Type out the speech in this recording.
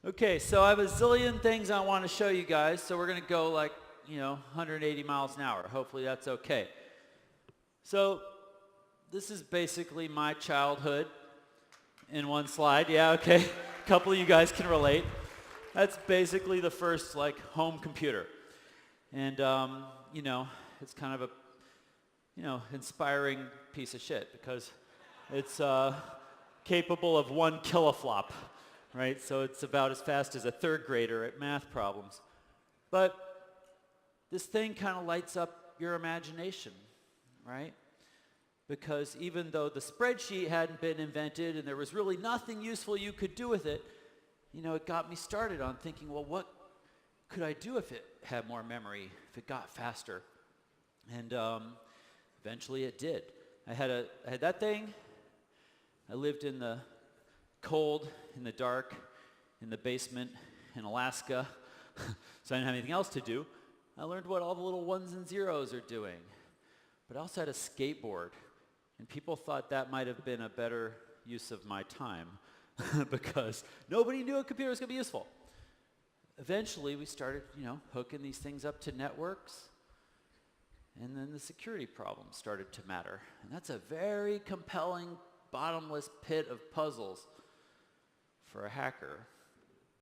Okay, so I have a zillion things I want to show you guys, so we're going to go like, 180 miles an hour. Hopefully that's okay. So this is basically my childhood in one slide. Yeah, okay. A couple of you guys can relate. That's basically the first home computer. And, it's kind of a, inspiring piece of shit because it's capable of 1 kiloflop. Right? So it's about as fast as a third grader at math problems. But this thing kind of lights up your imagination, right? Because even though the spreadsheet hadn't been invented and there was really nothing useful you could do with it, it got me started on thinking, well, what could I do if it had more memory, if it got faster? And eventually it did. I had that thing. I lived in the cold, in the dark, in the basement in Alaska, so I didn't have anything else to do. I learned what all the little ones and zeros are doing. But I also had a skateboard, and people thought that might have been a better use of my time because nobody knew a computer was going to be useful. Eventually, we started, hooking these things up to networks, and then the security problems started to matter. And that's a very compelling, bottomless pit of puzzles for a hacker.